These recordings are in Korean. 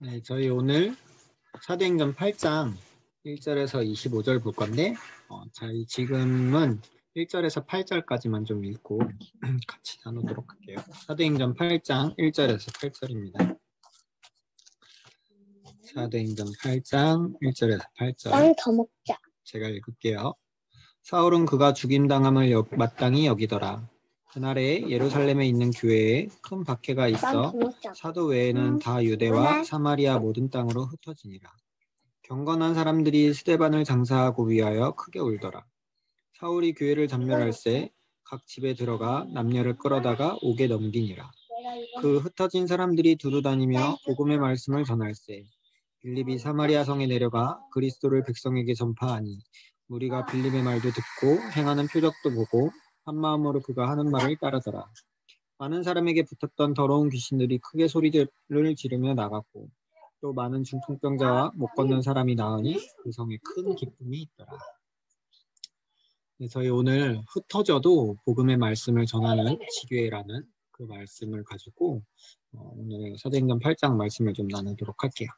네, 저희 오늘 사도행전 8장 1절에서 25절 볼 건데 저희 지금은 1절에서 8절까지만 좀 읽고 같이 나누도록 할게요. 사도행전 8장 1절에서 8절입니다. 사도행전 8장 1절에서 8절. 빵 더 먹자. 제가 읽을게요. 사울은 그가 죽임당함을 마땅히 여기더라. 그날에 예루살렘에 있는 교회에 큰 박해가 있어 사도 외에는 다 유대와 사마리아 모든 땅으로 흩어지니라. 경건한 사람들이 스데반을 장사하고 위하여 크게 울더라. 사울이 교회를 전멸할새 각 집에 들어가 남녀를 끌어다가 옥에 넘기니라. 그 흩어진 사람들이 두루다니며 복음의 말씀을 전할새 빌립이 사마리아 성에 내려가 그리스도를 백성에게 전파하니 무리가 빌립의 말도 듣고 행하는 표적도 보고 한 마음으로 그가 하는 말을 따르더라. 많은 사람에게 붙었던 더러운 귀신들이 크게 소리를 지르며 나갔고 또 많은 중풍병자와 못 걷는 사람이 나으니 그 성에 큰 기쁨이 있더라. 네, 저희 오늘 흩어져도 복음의 말씀을 전하는 지교회라는 그 말씀을 가지고 오늘 사도행전 8장 말씀을 좀 나누도록 할게요.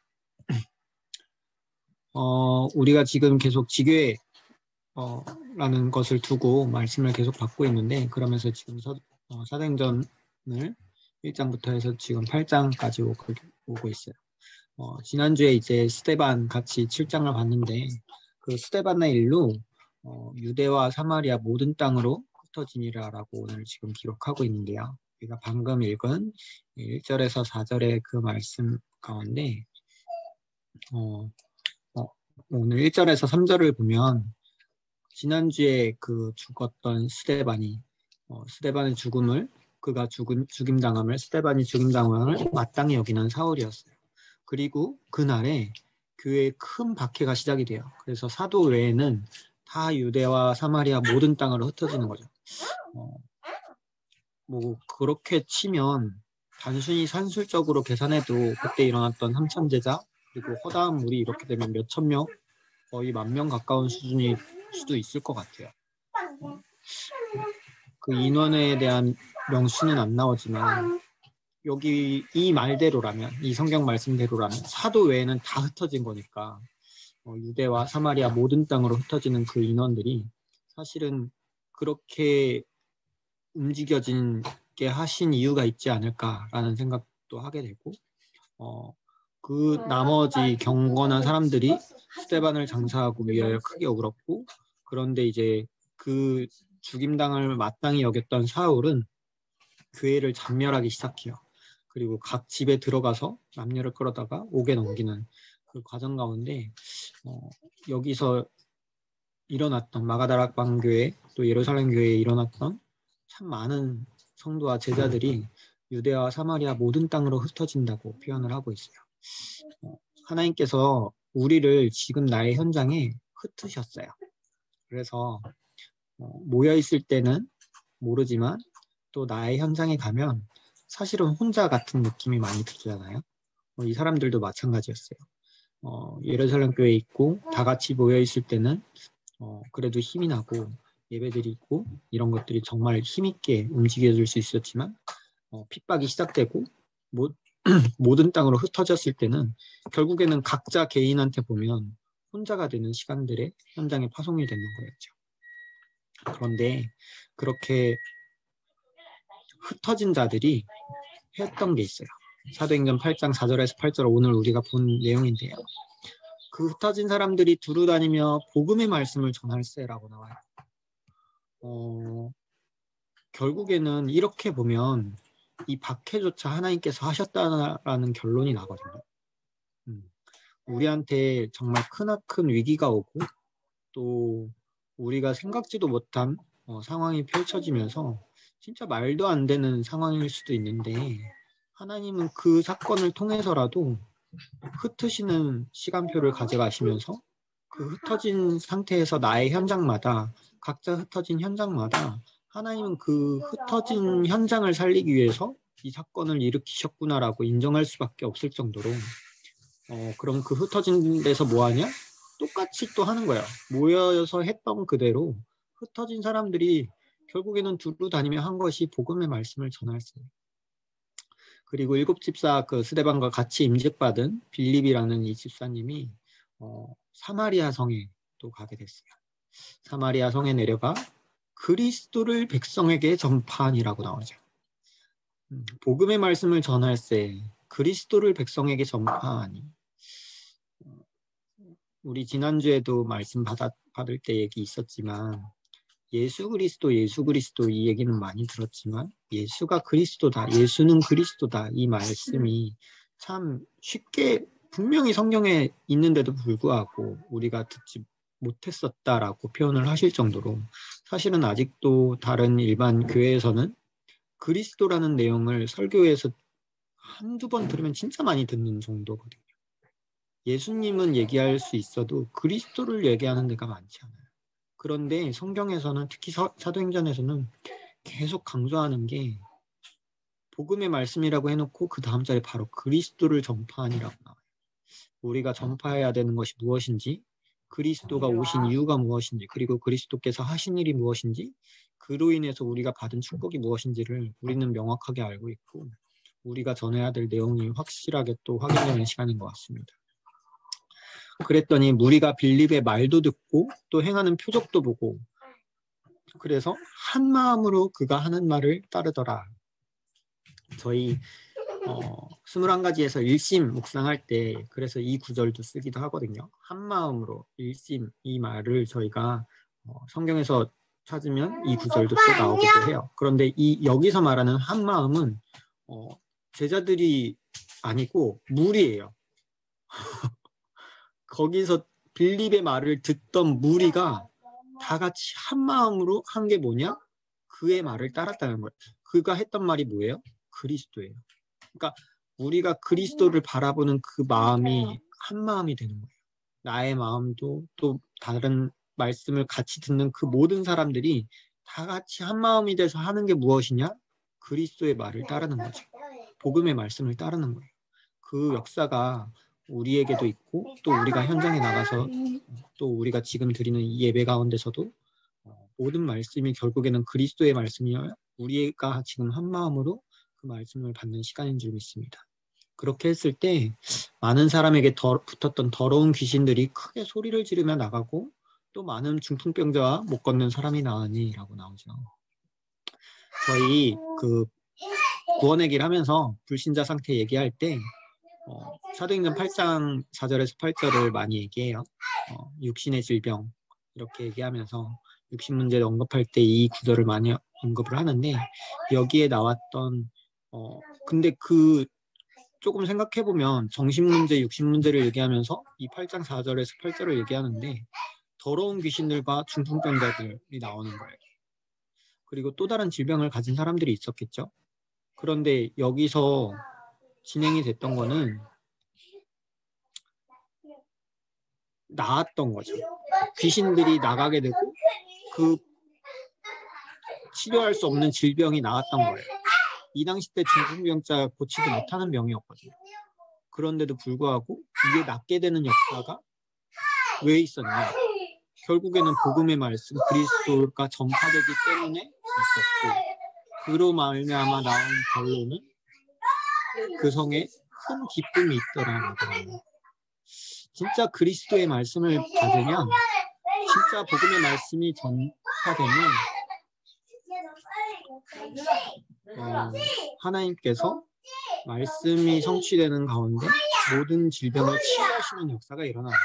우리가 지금 계속 지교회 라는 것을 두고 말씀을 계속 받고 있는데 그러면서 지금 사도행전을 1장부터 해서 지금 8장까지 오고 있어요. 지난주에 이제 스데반 같이 7장을 봤는데 그 스데반의 일로 유대와 사마리아 모든 땅으로 흩어지니라라고 오늘 지금 기록하고 있는데요. 우리가 방금 읽은 1절에서 4절의 그 말씀 가운데 오늘 1절에서 3절을 보면 지난주에 그 죽었던 스데반의 죽음을 그가 죽임당함을 스데반이 죽임당함을 마땅히 여기는 사울이었어요. 그리고 그날에 교회에 큰 박해가 시작이 돼요. 그래서 사도 외에는 다 유대와 사마리아 모든 땅으로 흩어지는 거죠. 뭐 그렇게 치면 단순히 산술적으로 계산해도 그때 일어났던 3,000제자 그리고 허다한 무리 이렇게 되면 몇천 명 거의 10,000명 가까운 수준일 수도 있을 것 같아요. 그 인원에 대한 명수는 안 나오지만 여기 이 말대로라면 이 성경 말씀대로라면 사도 외에는 다 흩어진 거니까 유대와 사마리아 모든 땅으로 흩어지는 그 인원들이 사실은 그렇게 움직여지게 하신 이유가 있지 않을까라는 생각도 하게 되고 그 나머지 경건한 사람들이 스데반을 장사하고 위하여 크게 울었고 그런데 이제 그 죽임당을 마땅히 여겼던 사울은 교회를 전멸하기 시작해요. 그리고 각 집에 들어가서 남녀를 끌어다가 옥에 넘기는 그 과정 가운데 여기서 일어났던 마가다락 교회 또 예루살렘 교회에 일어났던 참 많은 성도와 제자들이 유대와 사마리아 모든 땅으로 흩어진다고 표현을 하고 있어요. 하나님께서 우리를 지금 나의 현장에 흩으셨어요. 그래서 모여 있을 때는 모르지만 또 나의 현장에 가면 사실은 혼자 같은 느낌이 많이 들잖아요. 이 사람들도 마찬가지였어요. 예루살렘 교회에 있고 다 같이 모여 있을 때는 그래도 힘이 나고 예배들이 있고 이런 것들이 정말 힘있게 움직여질 수 있었지만 핍박이 시작되고 모든 땅으로 흩어졌을 때는 결국에는 각자 개인한테 보면 혼자가 되는 시간들의 현장에 파송이 되는 거였죠. 그런데 그렇게 흩어진 자들이 했던 게 있어요. 사도행전 8장 4절에서 8절 오늘 우리가 본 내용인데요. 그 흩어진 사람들이 두루다니며 복음의 말씀을 전할세라고 나와요. 결국에는 이렇게 보면 이 박해조차 하나님께서 하셨다라는 결론이 나거든요. 우리한테 정말 크나큰 위기가 오고 또 우리가 생각지도 못한 상황이 펼쳐지면서 진짜 말도 안 되는 상황일 수도 있는데 하나님은 그 사건을 통해서라도 흩으시는 시간표를 가져가시면서 그 흩어진 상태에서 나의 현장마다 각자 흩어진 현장마다 하나님은 그 흩어진 현장을 살리기 위해서 이 사건을 일으키셨구나라고 인정할 수밖에 없을 정도로 그럼 그 흩어진 데서 뭐하냐? 똑같이 또 하는 거야. 모여서 했던 그대로 흩어진 사람들이 결국에는 두루 다니며 한 것이 복음의 말씀을 전할세. 그리고 일곱 집사 그 스데반과 같이 임직받은 빌립이라는 이 집사님이 사마리아 성에 또 가게 됐어요. 사마리아 성에 내려가 그리스도를 백성에게 전파하니라고 나오죠. 복음의 말씀을 전할 때 그리스도를 백성에게 전파하니. 우리 지난주에도 말씀 받을 때 얘기 있었지만 예수 그리스도 이 얘기는 많이 들었지만 예수가 그리스도다, 예수는 그리스도다 이 말씀이 참 쉽게 분명히 성경에 있는데도 불구하고 우리가 듣지 못했었다라고 표현을 하실 정도로 사실은 아직도 다른 일반 교회에서는 그리스도라는 내용을 설교에서 한두 번 들으면 진짜 많이 듣는 정도거든요. 예수님은 얘기할 수 있어도 그리스도를 얘기하는 데가 많지 않아요. 그런데 성경에서는 특히 사도행전에서는 계속 강조하는 게 복음의 말씀이라고 해놓고 그 다음 절에 바로 그리스도를 전파하니라고 나와요. 우리가 전파해야 되는 것이 무엇인지, 그리스도가 오신 이유가 무엇인지, 그리고 그리스도께서 하신 일이 무엇인지, 그로 인해서 우리가 받은 축복이 무엇인지를 우리는 명확하게 알고 있고 우리가 전해야 될 내용이 확실하게 또 확인되는 시간인 것 같습니다. 그랬더니 무리가 빌립의 말도 듣고 또 행하는 표적도 보고 그래서 한 마음으로 그가 하는 말을 따르더라. 저희 21가지에서 일심 묵상할 때 그래서 이 구절도 쓰기도 하거든요. 한 마음으로 일심 이 말을 저희가 성경에서 찾으면 이 구절도 또 나오기도 해요. 그런데 이 여기서 말하는 한 마음은 제자들이 아니고 무리예요. 거기서 빌립의 말을 듣던 무리가 다 같이 한 마음으로 한 게 뭐냐? 그의 말을 따랐다는 거예요. 그가 했던 말이 뭐예요? 그리스도예요. 그러니까 우리가 그리스도를 바라보는 그 마음이 한 마음이 되는 거예요. 나의 마음도 또 다른 말씀을 같이 듣는 그 모든 사람들이 다 같이 한 마음이 돼서 하는 게 무엇이냐? 그리스도의 말을 따르는 거죠. 복음의 말씀을 따르는 거예요. 그 역사가 우리에게도 있고 또 우리가 현장에 나가서 또 우리가 지금 드리는 이 예배 가운데서도 모든 말씀이 결국에는 그리스도의 말씀이어야 우리가 지금 한 마음으로 그 말씀을 받는 시간인 줄 믿습니다. 그렇게 했을 때 많은 사람에게 붙었던 더러운 귀신들이 크게 소리를 지르며 나가고 또 많은 중풍병자와 못 걷는 사람이 나으니라고 나오죠. 저희 그 구원의 길 하면서 불신자 상태 얘기할 때 사도행전 8장 4절에서 8절을 많이 얘기해요. 육신의 질병 이렇게 얘기하면서 육신 문제를 언급할 때 이 구절을 많이 언급을 하는데 여기에 나왔던 근데 그 조금 생각해보면 정신문제, 육신문제를 얘기하면서 이 8장 4절에서 8절을 얘기하는데 더러운 귀신들과 중풍병자들이 나오는 거예요. 그리고 또 다른 질병을 가진 사람들이 있었겠죠. 그런데 여기서 진행이 됐던 거는 나았던 거죠. 귀신들이 나가게 되고 그 치료할 수 없는 질병이 나았던 거예요. 이 당시 때 중풍병자 고치지 못하는 병이었거든요. 그런데도 불구하고 이게 낫게 되는 역사가 왜 있었냐? 결국에는 복음의 말씀 그리스도가 전파되기 때문에 있었고 그로 말미암아 나온 결론은 그 성에 큰 기쁨이 있더라는 거예요. 진짜 그리스도의 말씀을 받으면 진짜 복음의 말씀이 전파되면 하나님께서 말씀이 성취되는 가운데 모든 질병을 치유하시는 역사가 일어나는데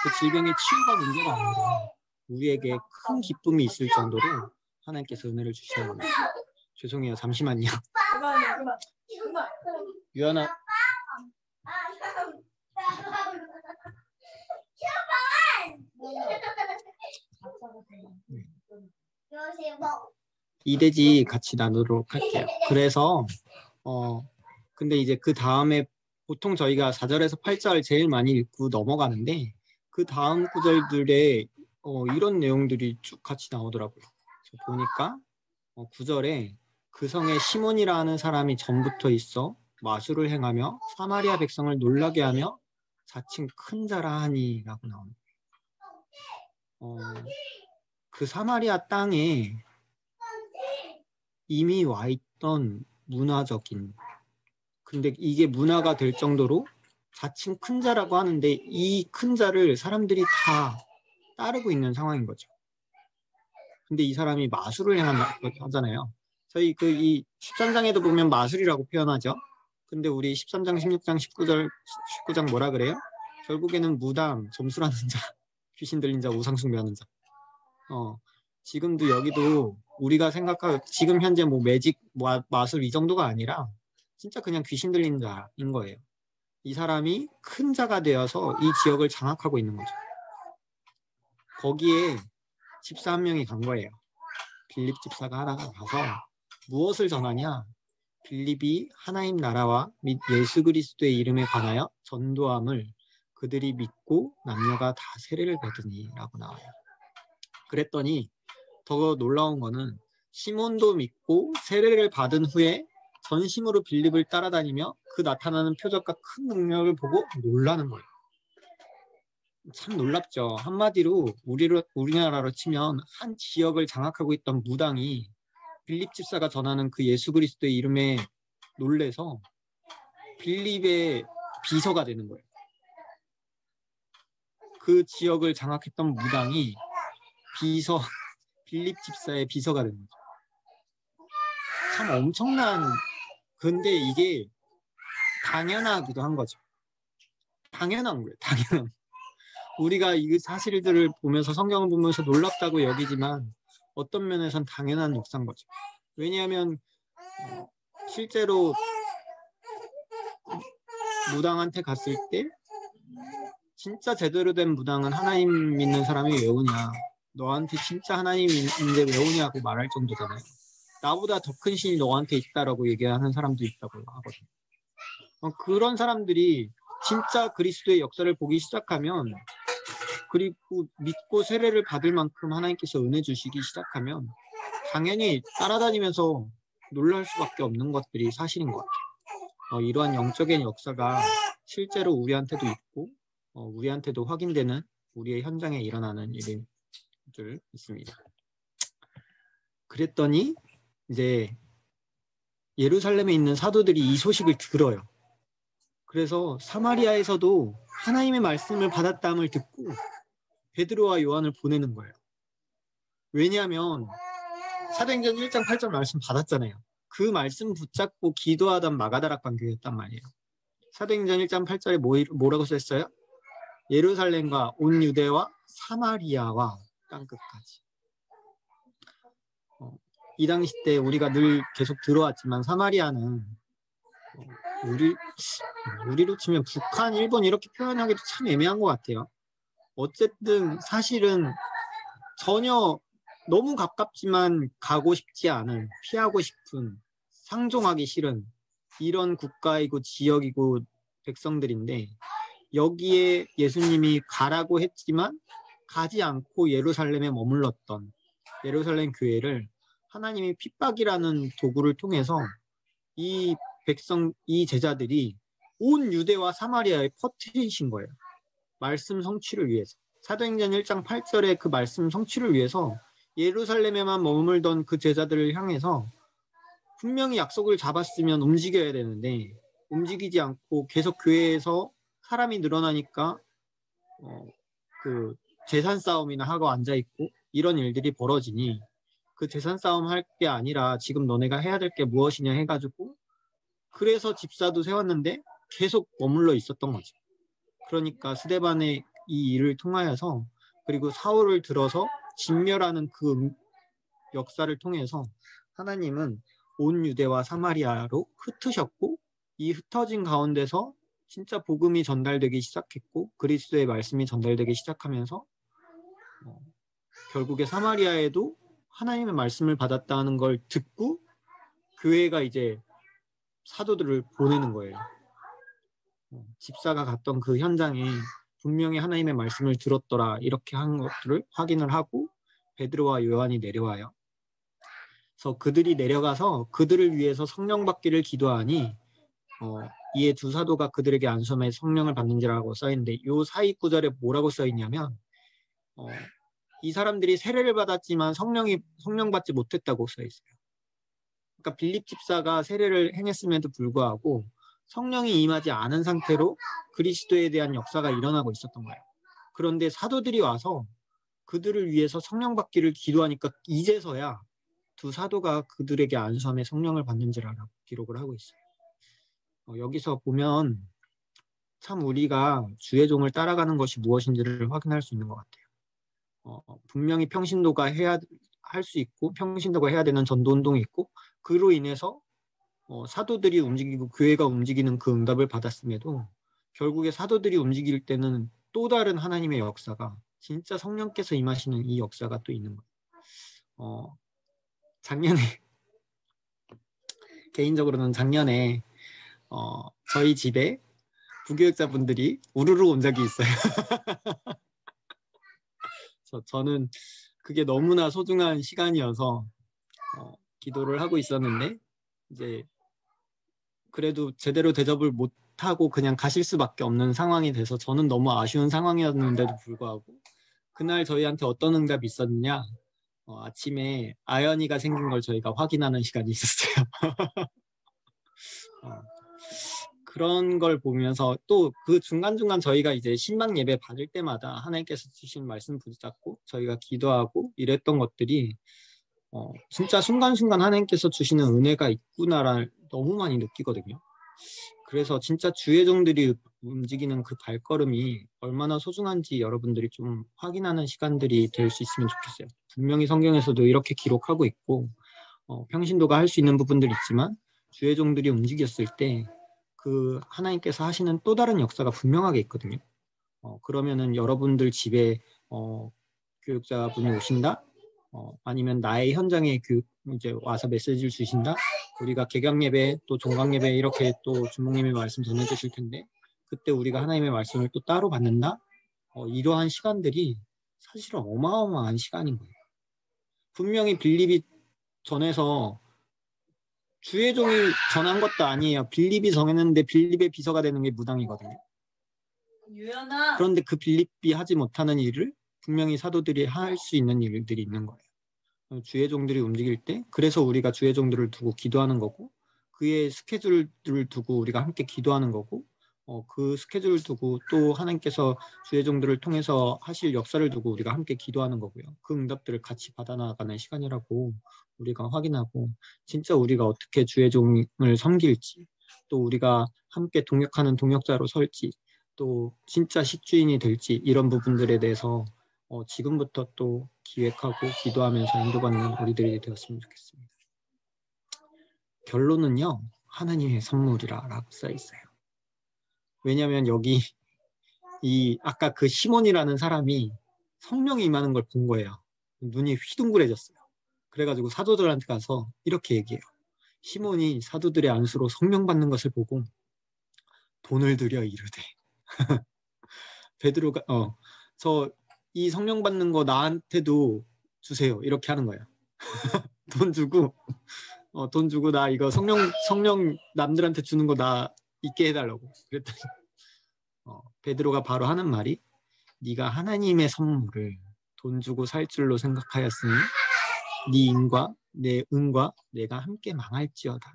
그 질병의 치유가 문제가 아니라 우리에게 큰 기쁨이 있을 정도로 하나님께서 은혜를 주시는 겁니다. 죄송해요. 잠시만요. 유연아. 이대지 같이 나누도록 할게요. 그래서 근데 이제 그 다음에 보통 저희가 4절에서 8절 제일 많이 읽고 넘어가는데 그 다음 구절들에 이런 내용들이 쭉 같이 나오더라고요. 보니까 9절에 그 성에 시몬이라는 사람이 전부터 있어 마술을 행하며 사마리아 백성을 놀라게 하며 자칭 큰 자라 하니라고 나옵니다. 그 사마리아 땅에 이미 와 있던 문화적인 근데 이게 문화가 될 정도로 자칭 큰 자라고 하는데 이 큰 자를 사람들이 다 따르고 있는 상황인 거죠. 근데 이 사람이 마술을 행한다고 하잖아요. 저희 이 13장에도 보면 마술이라고 표현하죠. 근데 우리 13장, 16장, 19장 뭐라 그래요? 결국에는 무당, 점수라는 자, 귀신 들린 자, 우상 숭배하는 자. 지금도 여기도 우리가 생각할 지금 현재 뭐 매직, 마술 이 정도가 아니라 진짜 그냥 귀신 들린 자인 거예요. 이 사람이 큰 자가 되어서 이 지역을 장악하고 있는 거죠. 거기에 집사 한 명이 간 거예요. 빌립 집사가 하나가 가서 무엇을 전하냐? 빌립이 하나님 나라와 및 예수 그리스도의 이름에 관하여 전도함을 그들이 믿고 남녀가 다 세례를 받으니 라고 나와요. 그랬더니 더 놀라운 거는 시몬도 믿고 세례를 받은 후에 전심으로 빌립을 따라다니며 그 나타나는 표적과 큰 능력을 보고 놀라는 거예요. 참 놀랍죠. 한마디로 우리나라로 치면 한 지역을 장악하고 있던 무당이 빌립 집사가 전하는 그 예수 그리스도의 이름에 놀래서 빌립의 비서가 되는 거예요. 그 지역을 장악했던 무당이 빌립 집사의 비서가 되는 거죠. 참 엄청난, 근데 이게 당연하기도 한 거죠. 당연한 거예요. 당연한. 우리가 이 사실들을 보면서 성경을 보면서 놀랍다고 여기지만 어떤 면에선 당연한 역사인 거죠. 왜냐하면 실제로 무당한테 갔을 때 진짜 제대로 된 무당은 하나님 믿는 사람이 왜 오냐, 너한테 진짜 하나님인데 왜 오냐고 말할 정도잖아요. 나보다 더 큰 신이 너한테 있다라고 얘기하는 사람도 있다고 하거든요. 그런 사람들이 진짜 그리스도의 역사를 보기 시작하면, 그리고 믿고 세례를 받을 만큼 하나님께서 은혜 주시기 시작하면 당연히 따라다니면서 놀랄 수밖에 없는 것들이 사실인 것 같아요. 이러한 영적인 역사가 실제로 우리한테도 있고 우리한테도 확인되는, 우리의 현장에 일어나는 일들 있습니다. 그랬더니 이제 예루살렘에 있는 사도들이 이 소식을 들어요. 그래서 사마리아에서도 하나님의 말씀을 받았다함을 듣고 베드로와 요한을 보내는 거예요. 왜냐하면 사도행전 1장 8절 말씀 받았잖아요. 그 말씀 붙잡고 기도하던 마가다락방 교회였단 말이에요. 사도행전 1장 8절에 뭐라고 썼어요? 예루살렘과 온 유대와 사마리아와 땅끝까지. 이 당시 때 우리가 늘 계속 들어왔지만 사마리아는 우리로 치면 북한, 일본 이렇게 표현하기도 참 애매한 것 같아요. 어쨌든 사실은 전혀 너무 가깝지만 가고 싶지 않은, 피하고 싶은, 상종하기 싫은 이런 국가이고 지역이고 백성들인데, 여기에 예수님이 가라고 했지만 가지 않고 예루살렘에 머물렀던 예루살렘 교회를 하나님이 핍박이라는 도구를 통해서 이 제자들이 온 유대와 사마리아에 퍼뜨리신 거예요. 말씀 성취를 위해서. 사도행전 1장 8절에 그 말씀 성취를 위해서 예루살렘에만 머물던 그 제자들을 향해서 분명히 약속을 잡았으면 움직여야 되는데 움직이지 않고 계속 교회에서 사람이 늘어나니까 그 재산 싸움이나 하고 앉아있고 이런 일들이 벌어지니, 그 재산 싸움 할 게 아니라 지금 너네가 해야 될 게 무엇이냐 해가지고, 그래서 집사도 세웠는데 계속 머물러 있었던 거죠. 그러니까 스데반의 이 일을 통하여서, 그리고 사울을 들어서 진멸하는 그 역사를 통해서 하나님은 온 유대와 사마리아로 흩으셨고, 이 흩어진 가운데서 진짜 복음이 전달되기 시작했고 그리스도의 말씀이 전달되기 시작하면서 결국에 사마리아에도 하나님의 말씀을 받았다는 걸 듣고 교회가 이제 사도들을 보내는 거예요. 집사가 갔던 그 현장에 분명히 하나님의 말씀을 들었더라, 이렇게 한 것들을 확인을 하고 베드로와 요한이 내려와요. 그래서 그들이 내려가서 그들을 위해서 성령 받기를 기도하니 이에 두 사도가 그들에게 안수함에 성령을 받는지라고 써있는데, 이 사이 구절에 뭐라고 써있냐면 이 사람들이 세례를 받았지만 성령 받지 못했다고 써있어요. 그러니까 빌립 집사가 세례를 행했음에도 불구하고 성령이 임하지 않은 상태로 그리스도에 대한 역사가 일어나고 있었던 거예요. 그런데 사도들이 와서 그들을 위해서 성령 받기를 기도하니까 이제서야 두 사도가 그들에게 안수함에 성령을 받는지라고 기록을 하고 있어요. 여기서 보면 참 우리가 주의 종을 따라가는 것이 무엇인지를 확인할 수 있는 것 같아요. 분명히 평신도가 할 수 있고 평신도가 해야 되는 전도 운동이 있고 그로 인해서 사도들이 움직이고 교회가 움직이는 그 응답을 받았음에도 결국에 사도들이 움직일 때는 또 다른 하나님의 역사가 진짜 성령께서 임하시는 이 역사가 또 있는 거예요. 작년에 개인적으로는 작년에 저희 집에 부교육자분들이 우르르 온 적이 있어요. 저는 그게 너무나 소중한 시간이어서 기도를 하고 있었는데 이제 그래도 제대로 대접을 못하고 그냥 가실 수밖에 없는 상황이 돼서 저는 너무 아쉬운 상황이었는데도 불구하고 그날 저희한테 어떤 응답이 있었느냐 아침에 아연이가 생긴 걸 저희가 확인하는 시간이 있었어요. 그런 걸 보면서 또 그 중간중간 저희가 이제 신방 예배 받을 때마다 하나님께서 주신 말씀 붙잡고 저희가 기도하고 이랬던 것들이 진짜 순간순간 하나님께서 주시는 은혜가 있구나를 너무 많이 느끼거든요. 그래서 진짜 주의 종들이 움직이는 그 발걸음이 얼마나 소중한지 여러분들이 좀 확인하는 시간들이 될 수 있으면 좋겠어요. 분명히 성경에서도 이렇게 기록하고 있고 평신도가 할 수 있는 부분들이 있지만 주의 종들이 움직였을 때 그 하나님께서 하시는 또 다른 역사가 분명하게 있거든요. 그러면은 여러분들 집에 교육자분이 오신다? 아니면 나의 현장에 이제 와서 메시지를 주신다? 우리가 개강 예배 또 종강 예배 이렇게 또 주목님의 말씀 전해주실 텐데 그때 우리가 하나님의 말씀을 또 따로 받는다? 이러한 시간들이 사실은 어마어마한 시간인 거예요. 분명히 빌립이 전해서 주의 종이 전한 것도 아니에요. 빌립이 정했는데 빌립의 비서가 되는 게 무당이거든요. 유연아. 그런데 그 빌립이 하지 못하는 일을 분명히 사도들이 할 수 있는 일들이 있는 거예요. 주의 종들이 움직일 때 그래서 우리가 주의 종들을 두고 기도하는 거고 그의 스케줄을 두고 우리가 함께 기도하는 거고 그 스케줄을 두고 또 하나님께서 주의 종들을 통해서 하실 역사를 두고 우리가 함께 기도하는 거고요. 그 응답들을 같이 받아나가는 시간이라고 우리가 확인하고 진짜 우리가 어떻게 주의 종을 섬길지 또 우리가 함께 동역하는 동역자로 설지 또 진짜 식주인이 될지 이런 부분들에 대해서 지금부터 또 기획하고 기도하면서 인도받는 우리들이 되었으면 좋겠습니다. 결론은요. 하나님의 선물이라고 써 있어요. 왜냐하면 여기 아까 그 시몬이라는 사람이 성령이 임하는 걸 본 거예요. 눈이 휘둥그레졌어요. 그래가지고 사도들한테 가서 이렇게 얘기해요. 시몬이 사도들의 안수로 성령 받는 것을 보고 돈을 들여 이르되 베드로가 저 이 성령 받는 거 나한테도 주세요. 이렇게 하는 거예요. 돈 주고 나 이거 성령 남들한테 주는 거 나 있게 해달라고. 그랬더니 베드로가 바로 하는 말이 네가 하나님의 선물을 돈 주고 살 줄로 생각하였으니 네 인과 내 은과 내가 함께 망할지어다.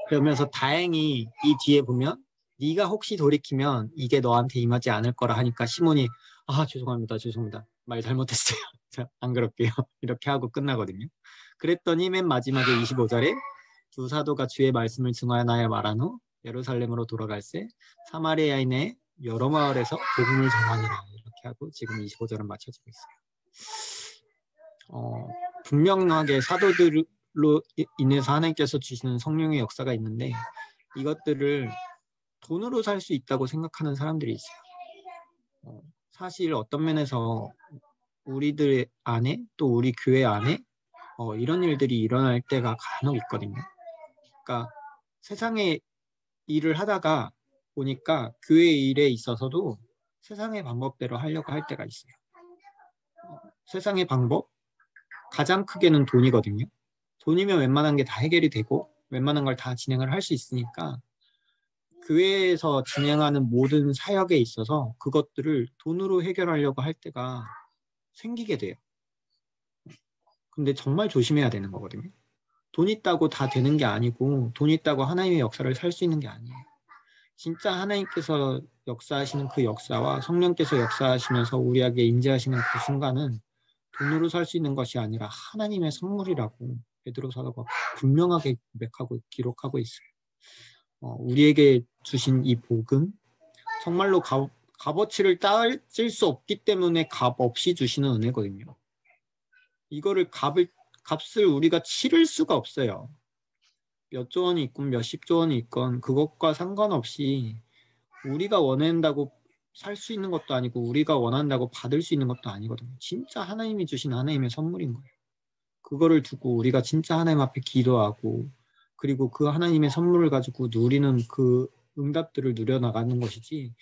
그러면서 다행히 이 뒤에 보면 네가 혹시 돌이키면 이게 너한테 임하지 않을 거라 하니까 시몬이 죄송합니다. 말 잘못했어요. 자, 안 그럴게요. 이렇게 하고 끝나거든요. 그랬더니 맨 마지막에 25절에 두 사도가 주의 말씀을 증언하여 말한 후 예루살렘으로 돌아갈새 사마리아인의 여러 마을에서 복음을 전하니라 이렇게 하고 지금 25절은 마쳐지고 있어요. 분명하게 사도들로 인해서 하나님께서 주시는 성령의 역사가 있는데 이것들을 돈으로 살 수 있다고 생각하는 사람들이 있어요. 사실 어떤 면에서 우리들 안에 또 우리 교회 안에 이런 일들이 일어날 때가 간혹 있거든요. 그러니까 세상의 일을 하다가 보니까 교회 일에 있어서도 세상의 방법대로 하려고 할 때가 있어요. 세상의 방법? 가장 크게는 돈이거든요. 돈이면 웬만한 게 다 해결이 되고 웬만한 걸 다 진행을 할 수 있으니까 교회에서 진행하는 모든 사역에 있어서 그것들을 돈으로 해결하려고 할 때가 생기게 돼요. 근데 정말 조심해야 되는 거거든요. 돈 있다고 다 되는 게 아니고 돈 있다고 하나님의 역사를 살 수 있는 게 아니에요. 진짜 하나님께서 역사하시는 그 역사와 성령께서 역사하시면서 우리에게 임재하시는 그 순간은 돈으로 살 수 있는 것이 아니라 하나님의 선물이라고 베드로서가 분명하게 고백하고 기록하고 있어요. 우리에게 주신 이 복음, 정말로 값어치를 따질 수 없기 때문에 값 없이 주시는 은혜거든요. 이거를 값을 우리가 치를 수가 없어요. 몇조 원이 있건 몇십조 원이 있건 그것과 상관없이 우리가 원한다고 살 수 있는 것도 아니고 우리가 원한다고 받을 수 있는 것도 아니거든요. 진짜 하나님이 주신 하나님의 선물인 거예요. 그거를 두고 우리가 진짜 하나님 앞에 기도하고 그리고 그 하나님의 선물을 가지고 누리는 그 응답들을 누려나가는 것이지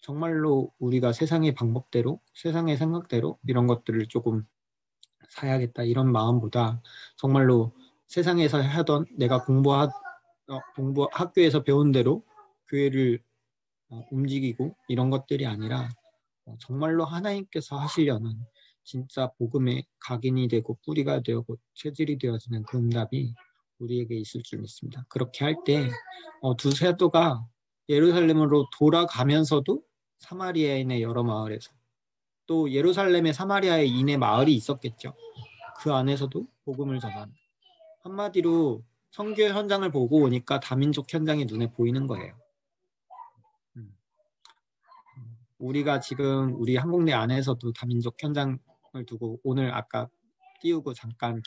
정말로 우리가 세상의 방법대로 세상의 생각대로 이런 것들을 조금 사야겠다 이런 마음보다 정말로 세상에서 하던 내가 학교에서 배운 대로 교회를 움직이고 이런 것들이 아니라 정말로 하나님께서 하시려는 진짜 복음의 각인이 되고 뿌리가 되고 체질이 되어지는 그 응답이 우리에게 있을 줄 믿습니다. 그렇게 할 때 두 사도가 예루살렘으로 돌아가면서도 사마리아인의 여러 마을에서 또 예루살렘의 사마리아에 인의 마을이 있었겠죠. 그 안에서도 복음을 전하는 한마디로 선교 현장을 보고 오니까 다민족 현장이 눈에 보이는 거예요. 우리가 지금 우리 한국내 안에서도 다민족 현장을 두고 오늘 아까 띄우고 잠깐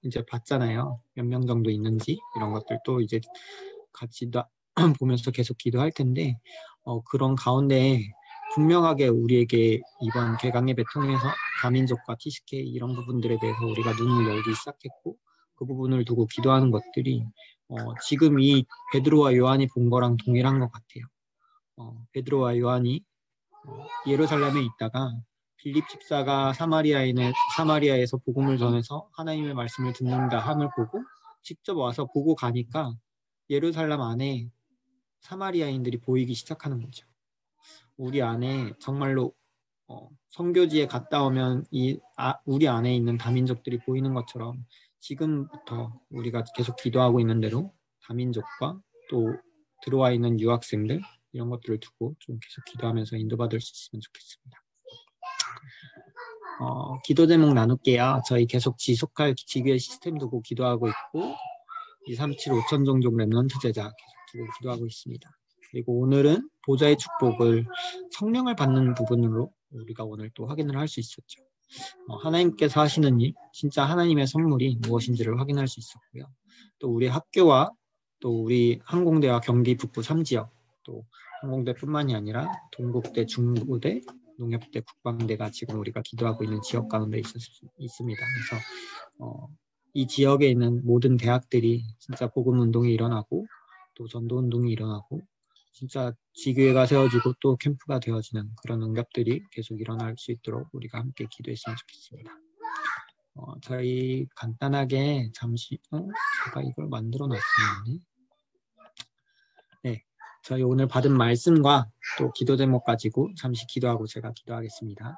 이제 봤잖아요. 몇 명 정도 있는지 이런 것들 또 이제 같이 보면서 계속 기도할 텐데 그런 가운데 분명하게 우리에게 이번 개강예배 통해서 다민족과 TCK 이런 부분들에 대해서 우리가 눈을 열기 시작했고 그 부분을 두고 기도하는 것들이 지금 이 베드로와 요한이 본 거랑 동일한 것 같아요. 베드로와 요한이 예루살렘에 있다가 빌립 집사가 사마리아에서 복음을 전해서 하나님의 말씀을 듣는다 함을 보고 직접 와서 보고 가니까 예루살렘 안에 사마리아인들이 보이기 시작하는 거죠. 우리 안에 정말로 선교지에 갔다 오면 우리 안에 있는 다민족들이 보이는 것처럼 지금부터 우리가 계속 기도하고 있는 대로 다민족과 또 들어와 있는 유학생들 이런 것들을 두고 좀 계속 기도하면서 인도받을 수 있으면 좋겠습니다. 기도 제목 나눌게요. 저희 계속 지속할 지교회 시스템 두고 기도하고 있고 237 5천 종족 랩런트 제자 계속 두고 기도하고 있습니다. 그리고 오늘은 보좌의 축복을 성령을 받는 부분으로 우리가 오늘 또 확인을 할 수 있었죠. 하나님께서 하시는 일, 진짜 하나님의 선물이 무엇인지를 확인할 수 있었고요. 또 우리 학교와 또 우리 항공대와 경기 북부 3지역 또 항공대뿐만이 아니라 동국대, 중부대, 농협대, 국방대가 지금 우리가 기도하고 있는 지역 가운데 있습니다. 그래서 이 지역에 있는 모든 대학들이 진짜 복음운동이 일어나고 또 전도운동이 일어나고 진짜 지교회가 세워지고 또 캠프가 되어지는 그런 응답들이 계속 일어날 수 있도록 우리가 함께 기도했으면 좋겠습니다. 저희 간단하게 잠시 제가 이걸 만들어 놨었는데 네, 저희 오늘 받은 말씀과 또 기도 제목 가지고 잠시 기도하고 제가 기도하겠습니다.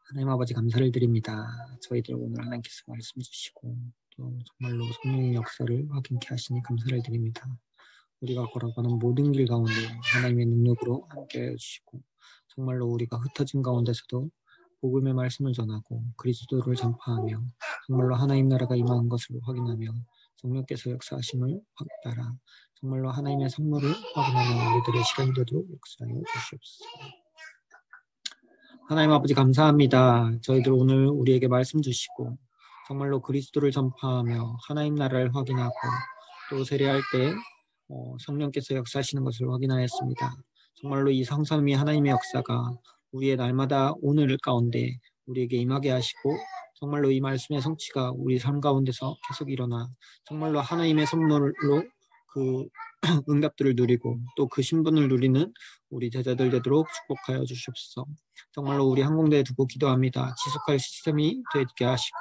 하나님 아버지 감사를 드립니다. 저희들 오늘 하나님께서 말씀 주시고 또 정말로 성령의 역사를 확인케 하시니 감사를 드립니다. 우리가 걸어가는 모든 길 가운데 하나님의 능력으로 함께 해주시고 정말로 우리가 흩어진 가운데서도 복음의 말씀을 전하고 그리스도를 전파하며 정말로 하나님 나라가 임하는 것을 확인하며 성령께서 역사하심을 따라 정말로 하나님의 선물을 확인하는 우리들의 시간이 되도록 역사하여 주시옵소서. 하나님 아버지 감사합니다. 저희들 오늘 우리에게 말씀 주시고 정말로 그리스도를 전파하며 하나님 나라를 확인하고 또 세례할 때 성령께서 역사하시는 것을 확인하였습니다. 정말로 이 성삼위 하나님의 역사가 우리의 날마다 오늘 가운데 우리에게 임하게 하시고 정말로 이 말씀의 성취가 우리 삶 가운데서 계속 일어나 정말로 하나님의 선물로 그 응답들을 누리고 또 그 신분을 누리는 우리 제자들 되도록 축복하여 주시옵소서. 정말로 우리 항공대에 두고 기도합니다. 지속할 시스템이 되게 하시고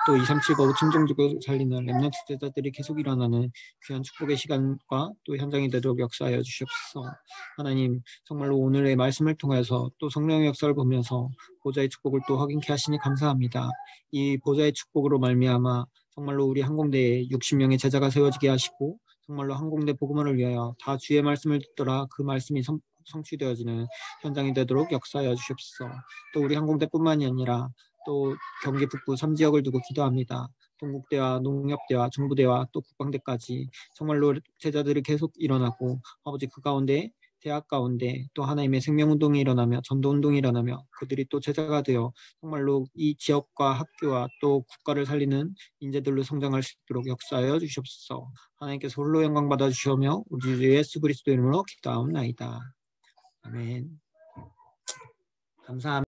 또 2379 친정주고 살리는 렘넌트 제자들이 계속 일어나는 귀한 축복의 시간과 또 현장이 되도록 역사하여 주시옵소서. 하나님, 정말로 오늘의 말씀을 통해서 또 성령의 역사를 보면서 보좌의 축복을 또 확인케 하시니 감사합니다. 이 보좌의 축복으로 말미암아 정말로 우리 항공대에 60명의 제자가 세워지게 하시고 정말로 항공대 복음화를 위하여 다 주의 말씀을 듣더라 그 말씀이 성취되어지는 현장이 되도록 역사하여 주시옵소서. 또 우리 항공대뿐만이 아니라 또 경기 북부 3지역을 두고 기도합니다. 동국대와 농협대와 정부대와 또 국방대까지 정말로 제자들이 계속 일어나고 아버지 그 가운데 대학 가운데 또 하나님의 생명운동이 일어나며 전도운동이 일어나며 그들이 또 제자가 되어 정말로 이 지역과 학교와 또 국가를 살리는 인재들로 성장할 수 있도록 역사하여 주시옵소서. 하나님께서 홀로 영광 받아 주시오며 우리 주 예수 그리스도 이름으로 기도하옵나이다. 아멘. 감사합니다.